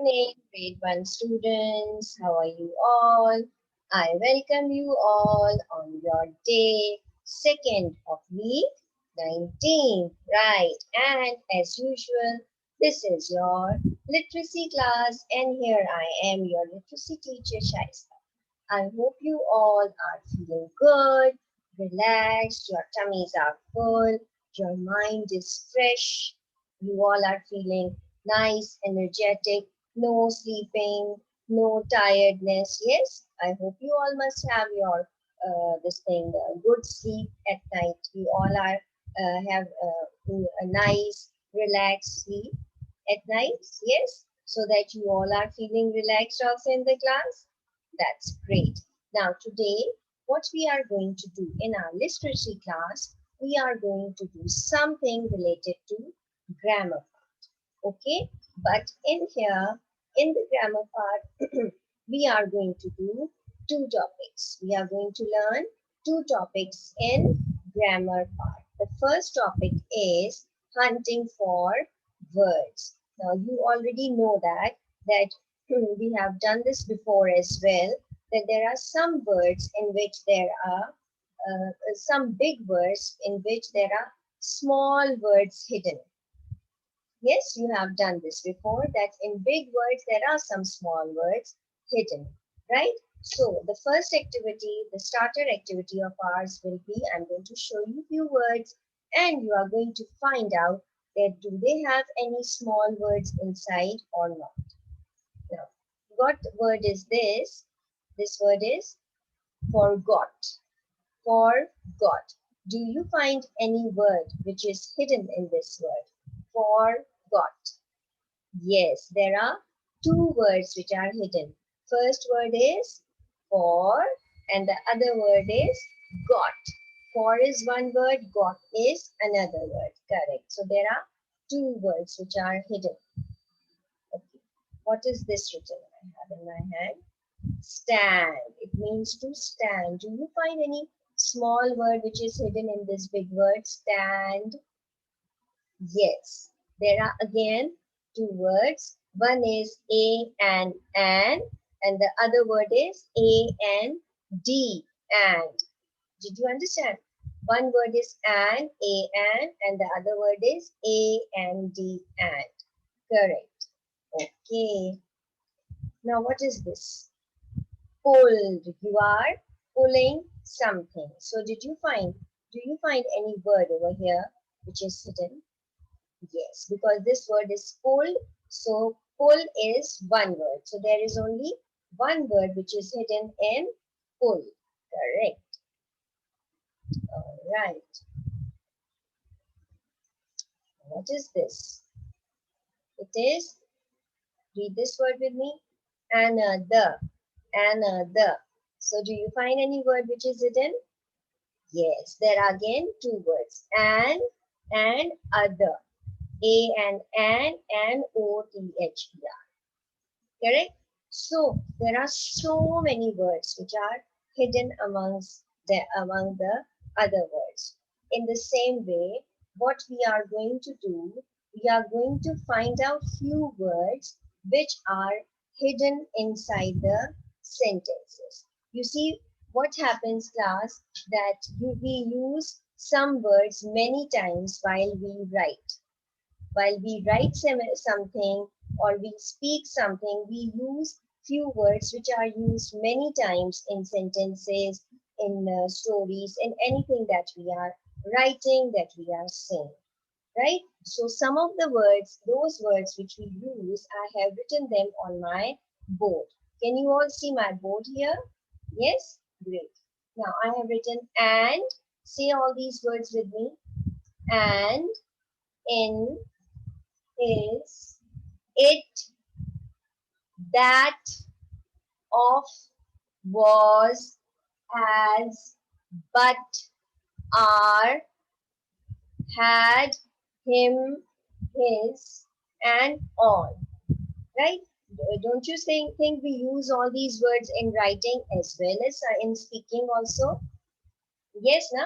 evening, grade 1 students. How are you all? I welcome you all on your day 2nd of week 19. Right. And as usual, this is your literacy class, and here I am, your literacy teacher, Shaista. I hope you all are feeling good, relaxed, your tummies are full, your mind is fresh, you all are feeling nice, energetic, no sleeping, no tiredness. Yes, I hope you all must have your good sleep at night. You all are have a nice, relaxed sleep at night. Yes, so that you all are feeling relaxed also in the class. That's great. Now today, what we are going to do in our literacy class, we are going to do something related to grammar part. Okay, but in here, in the grammar part, we are going to do two topics. We are going to learn two topics in grammar part. The first topic is hunting for words. Now you already know that we have done this before as well, that there are some words in which there are some big words in which there are small words hidden. Yes, you have done this before, that in big words there are some small words hidden, right? So the first activity, the starter activity of ours will be, I'm going to show you few words and you are going to find out that do they have any small words inside or not. Now, what word is this? This word is forgot. Forgot. Do you find any word which is hidden in this word? Forgot. Yes, there are two words which are hidden. First word is for and the other word is got. For is one word, got is another word. Correct. So there are two words which are hidden. Okay. What is this written? I have in my hand. Stand. It means to stand. Do you find any small word which is hidden in this big word? Stand. Yes. There are again two words. One is a and the other word is a and d and. Did you understand? One word is a and the other word is a and d and. Correct. Okay. Now what is this? Pulled. You are pulling something. So do you find any word over here which is hidden? Yes, because this word is pull. So pull is one word. So there is only one word which is hidden in pull. Correct. All right. What is this? It is, read this word with me, another. Another. So do you find any word which is hidden? Yes, there are again two words. And other. and O-T-H-E-R. Correct? So there are so many words which are hidden among the other words. In the same way, what we are going to do, we are going to find out few words which are hidden inside the sentences. You see, what happens, class, that we use some words many times while we write. While we write something or we speak something, we use few words which are used many times in sentences, in stories, in anything that we are writing, that we are saying, right? So some of the words, those words which we use, I have written them on my board. Can you all see my board here? Yes? Great. Now I have written and, say all these words with me. And, in, is, it, that, of, was, as, but, are, had, him, his, and all. Right? Don't you think we use all these words in writing as well as in speaking also? Yes, na?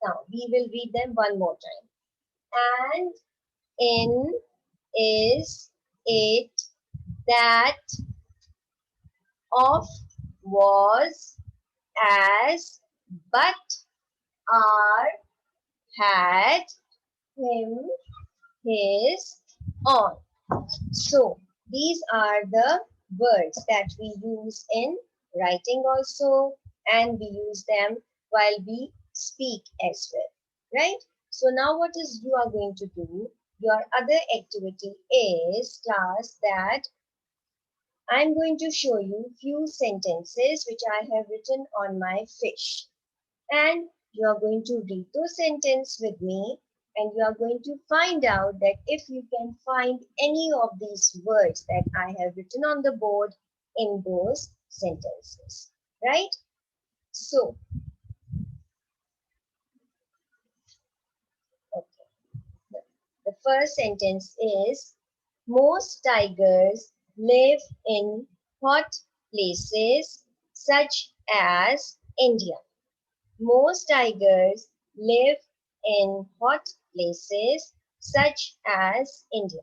Now we will read them one more time. And, in, is, it, that of was as but are had him his on. So these are the words that we use in writing also, and we use them while we speak as well, right? So now what is you are going to do? Your other activity is class that I'm going to show you few sentences which I have written on my fish, and you are going to read those sentences with me, and you are going to find out that if you can find any of these words that I have written on the board in those sentences, right? So, okay. The, the first sentence is most tigers live in hot places such as India. Most tigers live in hot places such as India.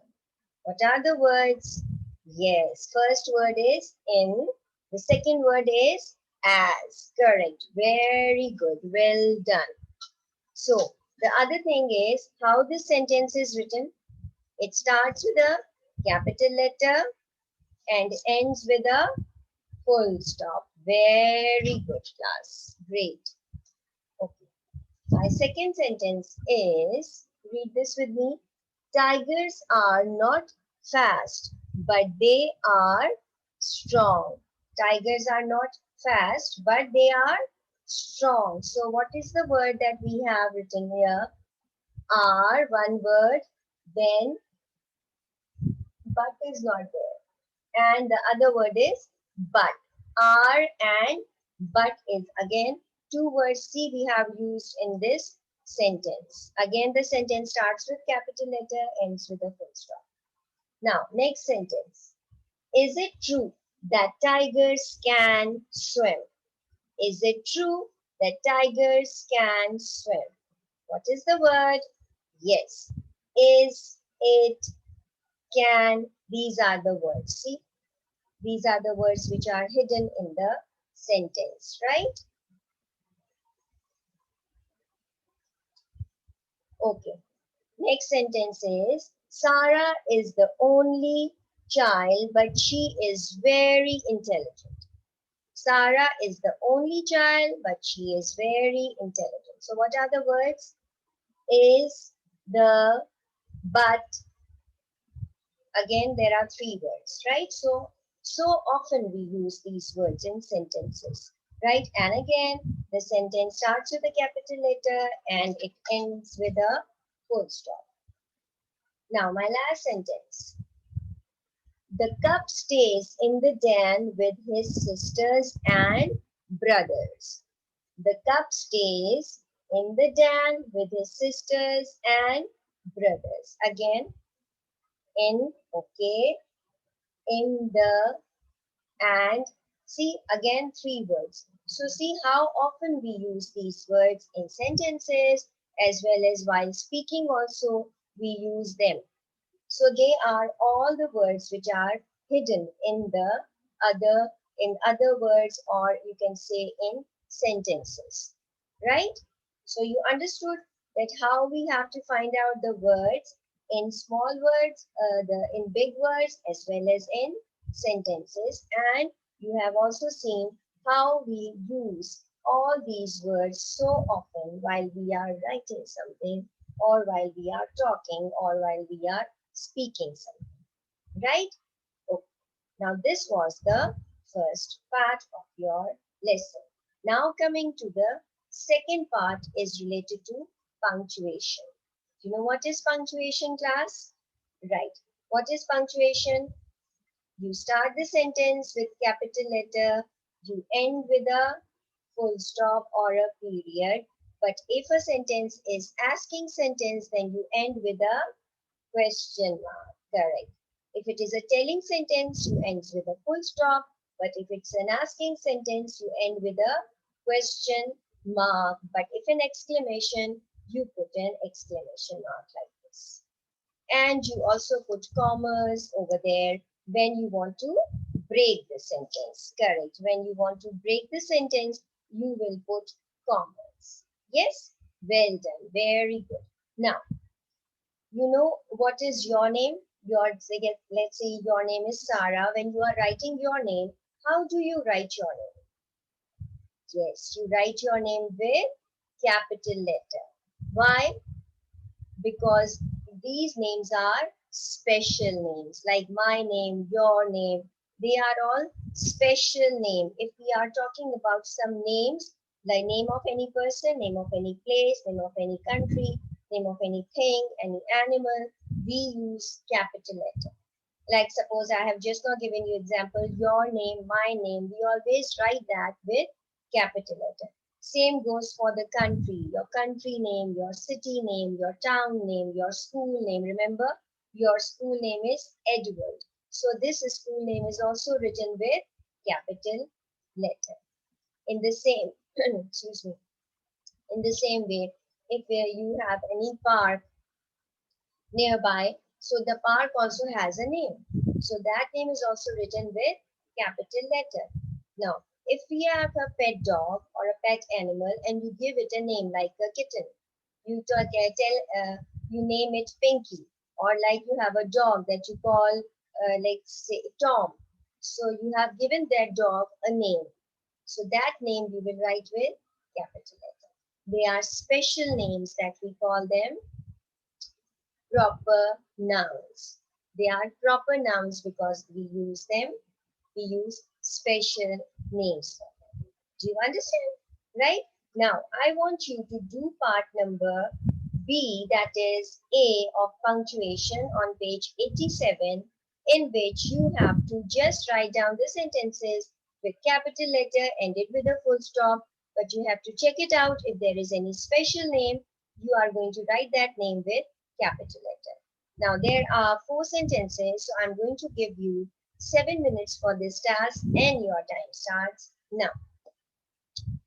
What are the words? Yes, first word is in. The second word is as. Correct. Very good. Well done. So, the other thing is how this sentence is written. It starts with a capital letter and ends with a full stop. Very good, class. Great. Okay. My second sentence is, read this with me. Tigers are not fast, but they are strong. Tigers are not fast, but they are strong. So what is the word that we have written here? Are, one word, then but is not there. And the other word is but. Are and but is again two words. See, we have used in this sentence. Again, the sentence starts with capital letter, ends with a full stop. Now, next sentence. Is it true that tigers can swim? Is it true that tigers can swim? What is the word? Yes. Is, it, can. These are the words. See, these are the words which are hidden in the sentence, right? Okay. Next sentence is, Sarah is the only child, but she is very intelligent. Sarah is the only child, but she is very intelligent. So what are the words? Is, the, but. Again, there are three words, right? So often we use these words in sentences, right? And again, the sentence starts with a capital letter and it ends with a full stop. Now, my last sentence. The cub stays in the den with his sisters and brothers. The cub stays in the den with his sisters and brothers. Again, in, okay, in the, and. See, again, three words. So see how often we use these words in sentences as well as while speaking also we use them. So they are all the words which are hidden in the in other words, or you can say in sentences, right? So you understood that how we have to find out the words in small words, in big words as well as in sentences, and you have also seen how we use all these words so often while we are writing something, or while we are talking, or while we are speaking something, right? Okay. Now this was the first part of your lesson. Now coming to the second part is related to punctuation. Do you know what is punctuation, class? Right. What is punctuation? You start the sentence with capital letter, you end with a full stop or a period. But if a sentence is asking sentence, then you end with a question mark. Correct. If it is a telling sentence, you end with a full stop. But if it's an asking sentence, you end with a question mark. But if an exclamation, you put an exclamation mark like this. And you also put commas over there when you want to break the sentence. Correct. When you want to break the sentence, you will put commas. Yes? Well done. Very good. Now, you know what is your name? Let's say your name is Sarah. When you are writing your name, how do you write your name? Yes, you write your name with capital letter. Why? Because these names are special names, like my name, your name. They are all special name. If we are talking about some names, like name of any person, name of any place, name of any country, name of anything, any animal, we use capital letter. Like suppose I have just now given you example, your name, my name, we always write that with capital letter. Same goes for the country, your country name, your city name, your town name, your school name. Remember, your school name is Edward. So this school name is also written with capital letter. In the same, excuse me, in the same way, if you have any park nearby. So the park also has a name. So that name is also written with capital letter. Now, if we have a pet dog or a pet animal and you give it a name like a kitten, you name it Pinky, or like you have a dog that you call, let's say Tom. So you have given that dog a name. So that name we will write with capital letter. They are special names that we call them proper nouns. They are proper nouns because we use special names for them. Do you understand? Right? Now, I want you to do part number B, that is A of punctuation on page 87, in which you have to just write down the sentences with capital letter, ended with a full stop, but you have to check it out. If there is any special name, you are going to write that name with capital letter. Now, there are 4 sentences, so I'm going to give you 7 minutes for this task, and your time starts now.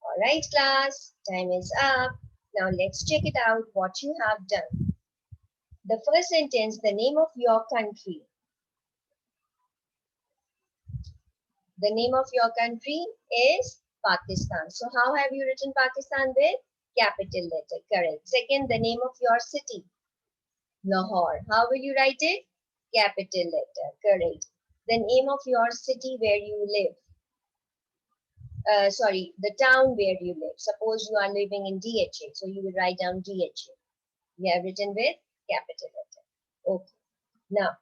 All right, class, time is up. Now let's check it out what you have done. The first sentence, the name of your country. The name of your country is Pakistan. So how have you written Pakistan with capital letter? Correct. Second, the name of your city, Lahore. How will you write it? Capital letter. Correct. The name of your city where you live. The town where you live. Suppose you are living in DHA, so you will write down DHA. You have written with capital letter. Okay. Now,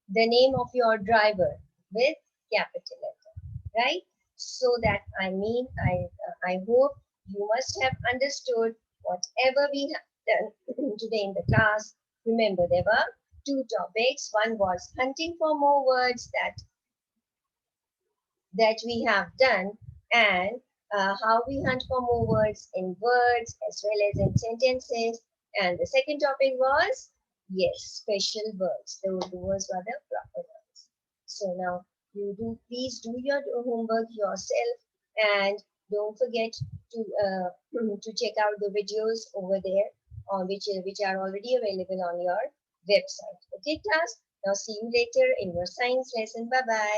the name of your driver with capital letter, right? So that I hope you must have understood whatever we have done today in the class. Remember, there were 2 topics. One was hunting for more words that we have done, and how we hunt for more words in words as well as in sentences. And the second topic was, yes, special words. The words were the proper words. So now please do your homework yourself, and don't forget to check out the videos over there on which are already available on your website. Okay, class. Now see you later in your science lesson. Bye bye.